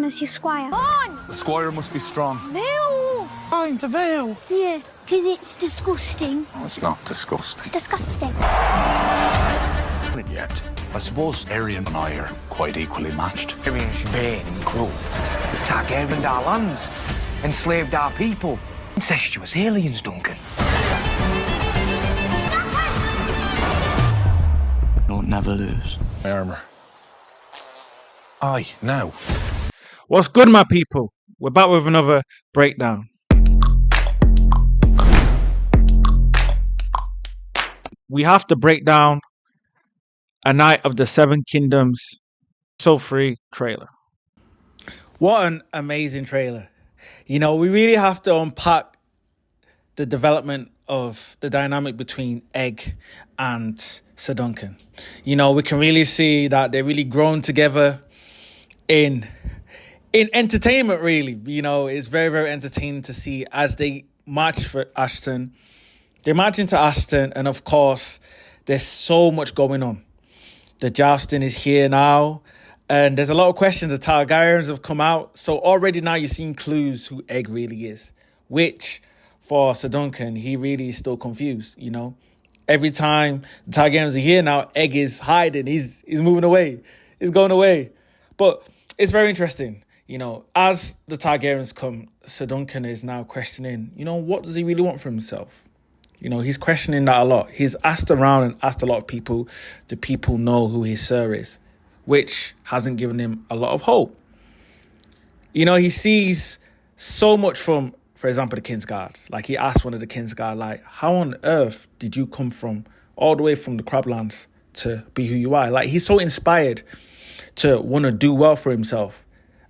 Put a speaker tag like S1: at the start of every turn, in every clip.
S1: as your squire. On!
S2: The squire must be strong.
S1: Move!
S3: Time to veil.
S1: Yeah, because it's disgusting.
S2: Oh, it's not disgusting.
S1: It's disgusting.
S2: Yet. I suppose Aryan and I are quite equally matched.
S4: Aryan's vain and cruel. Targaryened our lands, enslaved our people. Incestuous aliens, Duncan. Don't never lose.
S2: My armour. Aye, now.
S3: What's good, my people? We're back with another breakdown. We have to break down A Knight of the Seven Kingdoms episode 3 trailer. What an amazing trailer. You know, we really have to unpack the development of the dynamic between Egg and Ser Duncan. You know, we can really see that they're really grown together in entertainment, really. You know, it's very, very entertaining to see as they march for Ashton. They're marching to Ashton, and of course, there's so much going on. The jousting is here now, and there's a lot of questions. The Targaryens have come out, so already now you're seeing clues who Egg really is, which for Ser Duncan, he really is still confused, you know. Every time the Targaryens are here now, Egg is hiding, he's moving away, he's going away. But it's very interesting, you know, as the Targaryens come, Ser Duncan is now questioning, you know, what does he really want for himself? You know, he's questioning that a lot. He's asked around and asked a lot of people, do people know who his Sir is? Which hasn't given him a lot of hope. You know, he sees so much from, for example, the Kingsguards. Like, he asked one of the Kingsguard, like, how on earth did you come from all the way from the Crablands to be who you are? Like, he's so inspired to want to do well for himself.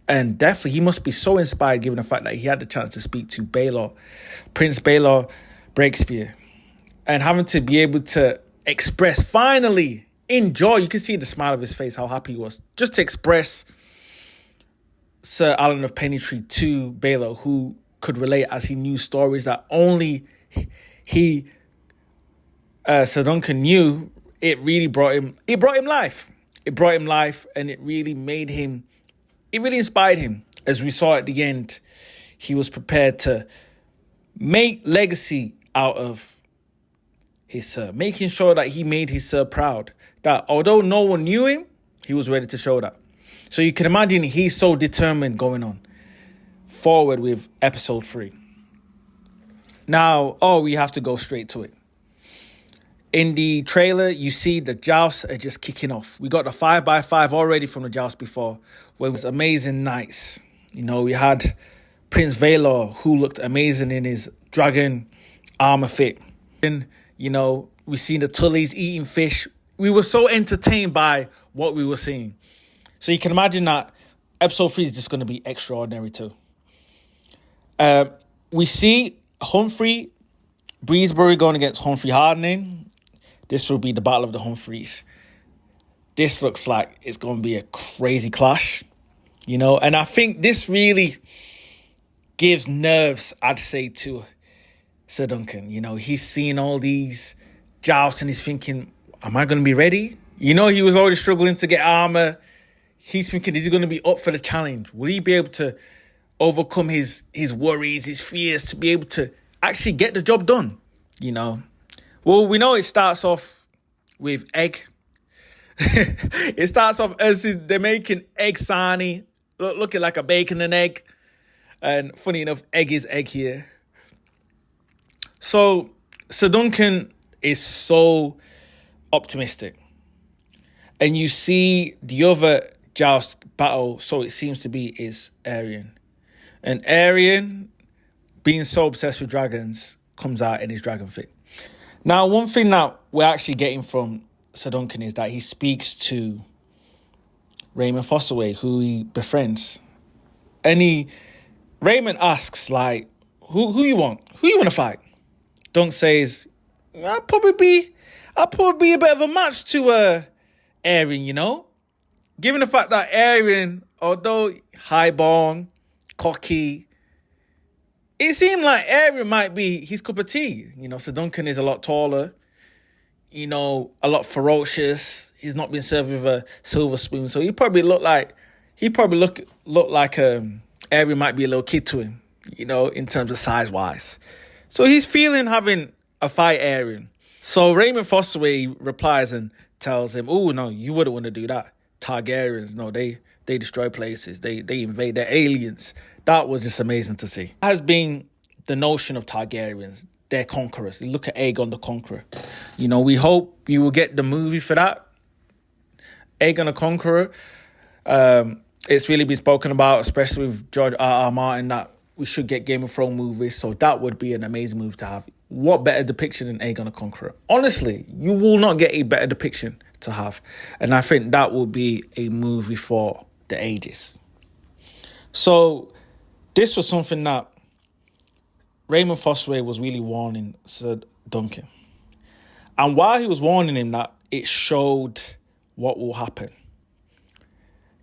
S3: And definitely, he must be so inspired given the fact that he had the chance to speak to Baelor, Prince Baelor Breakspear, and having to be able to express, finally, in joy, you can see the smile of his face, how happy he was, just to express Sir Alan of Pennytree to Baelor, who could relate as he knew stories that only Ser Duncan knew. It really brought him life. It brought him life, and it really inspired him. As we saw at the end, he was prepared to make legacy out of his Sir, making sure that he made his Sir proud. That although no one knew him, he was ready to show that. So you can imagine he's so determined going on forward with episode 3. Now, we have to go straight to it. In the trailer, you see the jousts are just kicking off. We got the 5x5 already from the joust before, where it was amazing knights. You know, we had Prince Baelor, who looked amazing in his dragon armor fit. And, you know, we seen the Tullys eating fish. We were so entertained by what we were seeing. So you can imagine that episode 3 is just going to be extraordinary too. We see Humphrey Breezebury going against Humphrey Hardening. This will be the Battle of the Humphreys. This looks like it's going to be a crazy clash, you know. And I think this really gives nerves, I'd say, to Ser Duncan. You know, he's seeing all these jousts and he's thinking, am I going to be ready? You know, he was already struggling to get armor. He's thinking, is he going to be up for the challenge? Will he be able to overcome his worries, his fears, to be able to actually get the job done? You know, well, we know it starts off with Egg. It starts off as they're making egg sarnie, looking like a bacon and egg. And funny enough, Egg is Egg here. So Ser Duncan is so optimistic. And you see the other joust battle, so it seems to be, is Aryan. And Aryan, being so obsessed with dragons, comes out in his dragon fit. Now, one thing that we're actually getting from Ser Duncan is that he speaks to Raymond Fossaway, who he befriends. And Raymond asks, like, who you want? Who you want to fight? Dunk says, I'll probably be a bit of a match to Aryan, you know? Given the fact that Aryan, although highborn, cocky, it seemed like Aryan might be his cup of tea. You know, Ser Duncan is a lot taller, you know, a lot ferocious. He's not been served with a silver spoon, so he probably looked like he probably look like Aerion might be a little kid to him, you know, in terms of size-wise. So he's feeling having a fight Aerion. So Raymond Fosterway replies and tells him, oh, no, you wouldn't want to do that. Targaryens, no, they destroy places. They invade. They're aliens. That was just amazing to see. Has been the notion of Targaryens. They're conquerors. Look at Aegon the Conqueror. You know, we hope you will get the movie for that. Aegon the Conqueror. It's really been spoken about, especially with George R.R. Martin, that we should get Game of Thrones movies. So that would be an amazing move to have. What better depiction than Aegon the Conqueror? Honestly, you will not get a better depiction to have. And I think that will be a movie for the ages. So this was something that Raymond Fosterway was really warning Ser Duncan. And while he was warning him that, it showed what will happen.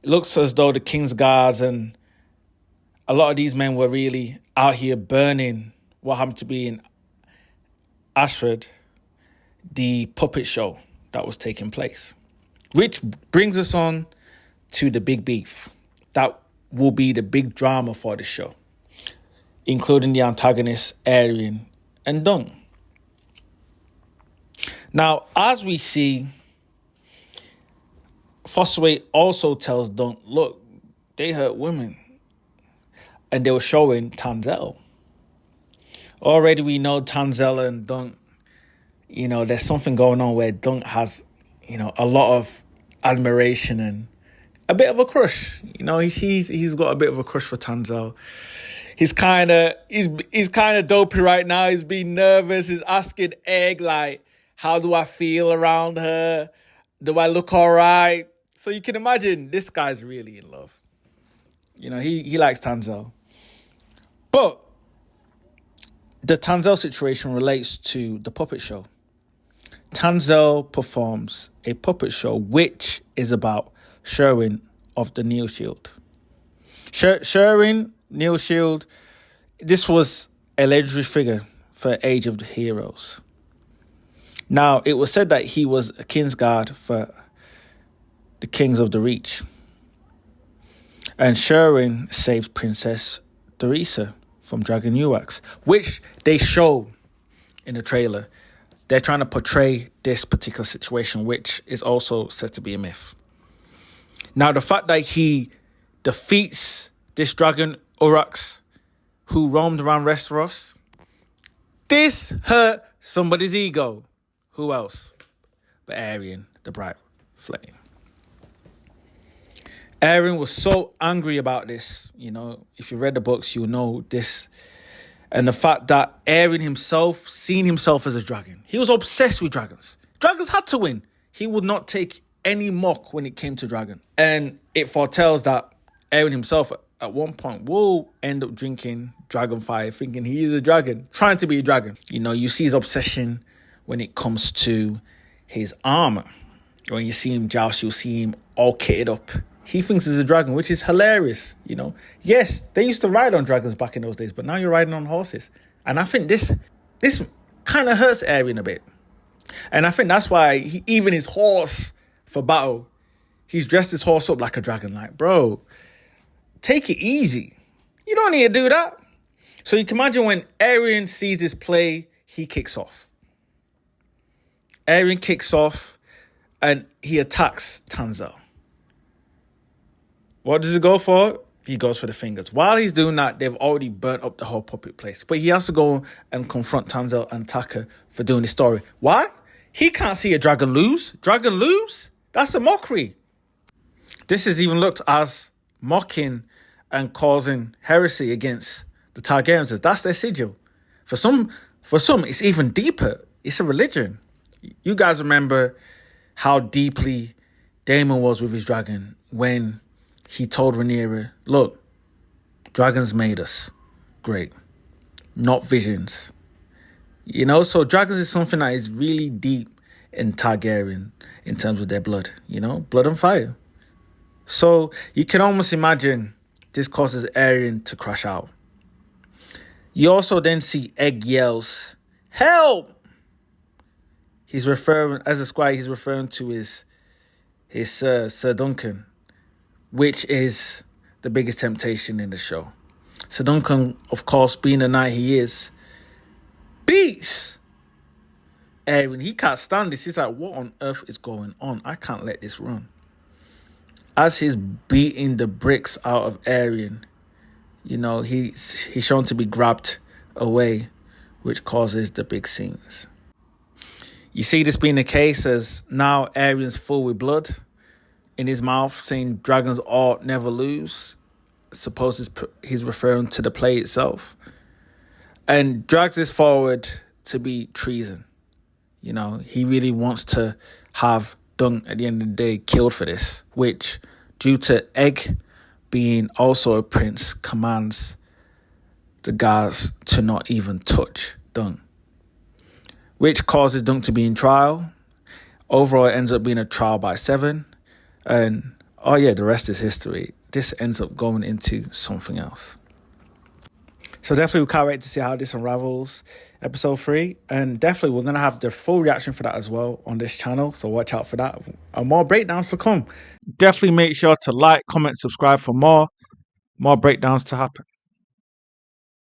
S3: It looks as though the King's Guards and a lot of these men were really out here burning what happened to be in Ashford, the puppet show that was taking place. Which brings us on to the big beef. That will be the big drama for the show, including the antagonists Aerion and Dunk. Now, as we see, Fosterway also tells Dunk, look, they hurt women. And they were showing Tanzel. Already we know Tanzel and Dunk, you know, there's something going on where Dunk has, you know, a lot of admiration and a bit of a crush. You know, he's got a bit of a crush for Tanzel. He's kind of dopey right now. He's being nervous. He's asking Egg, like, how do I feel around her? Do I look all right? So you can imagine this guy's really in love. You know, he likes Tanzel. But the Tanzel situation relates to the puppet show. Tanzel performs a puppet show which is about Sherwin of the Neil Shield. Sherwin, Neil Shield, this was a legendary figure for Age of the Heroes. Now, it was said that he was a Kingsguard for the Kings of the Reach. And Sherwin saved Princess Dorisa from Dragon Uax, which they show in the trailer. They're trying to portray this particular situation, which is also said to be a myth. Now, the fact that he defeats this Dragon Uax who roamed around Westeros, this hurt somebody's ego. Who else but Aerion, the Bright Flame? Aerion was so angry about this. You know, if you read the books, you'll know this. And the fact that Aerion himself, seen himself as a dragon. He was obsessed with dragons. Dragons had to win. He would not take any mock when it came to dragon. And it foretells that Aerion himself, at one point, will end up drinking dragon fire, thinking he is a dragon, trying to be a dragon. You know, you see his obsession when it comes to his armor. When you see him joust, you'll see him all kitted up. He thinks he's a dragon, which is hilarious, you know. Yes, they used to ride on dragons back in those days, but now you're riding on horses. And I think this kind of hurts Aerion a bit. And I think that's why even his horse for battle, he's dressed his horse up like a dragon. Like, bro, take it easy. You don't need to do that. So you can imagine when Aerion sees this play, he kicks off. Aerion kicks off and he attacks Tanzel. What does he go for? He goes for the fingers. While he's doing that, they've already burnt up the whole puppet place. But he has to go and confront Tanzel and Taka for doing the story. Why? He can't see a dragon lose. Dragon lose? That's a mockery. This is even looked as mocking and causing heresy against the Targaryens. That's their sigil. For some, it's even deeper. It's a religion. You guys remember how deeply Daemon was with his dragon when he told Rhaenyra, look, dragons made us. Great. Not visions. You know, so dragons is something that is really deep in Targaryen in terms of their blood. You know, blood and fire. So you can almost imagine this causes Aerion to crash out. You also then see Egg yells, help! As a squire, he's referring to his Ser Duncan. which is the biggest temptation in the show. Ser Duncan, of course, being the knight he is, beats Aerion. He can't stand this. He's like, what on earth is going on? I can't let this run. As he's beating the bricks out of Aerion, you know, he's shown to be grabbed away, which causes the big scenes. You see this being the case as now Aerion's full with blood in his mouth, saying dragons ought never lose. Suppose he's referring to the play itself. And drags this forward to be treason. You know, he really wants to have Dunk at the end of the day killed for this, which, due to Egg being also a prince, commands the guards to not even touch Dunk, which causes Dunk to be in trial. Overall, it ends up being a trial by 7. And, oh yeah, the rest is history. This ends up going into something else. So definitely we can't wait to see how this unravels episode 3. And definitely we're going to have the full reaction for that as well on this channel. So watch out for that. And more breakdowns to come. Definitely make sure to like, comment, subscribe for more breakdowns to happen.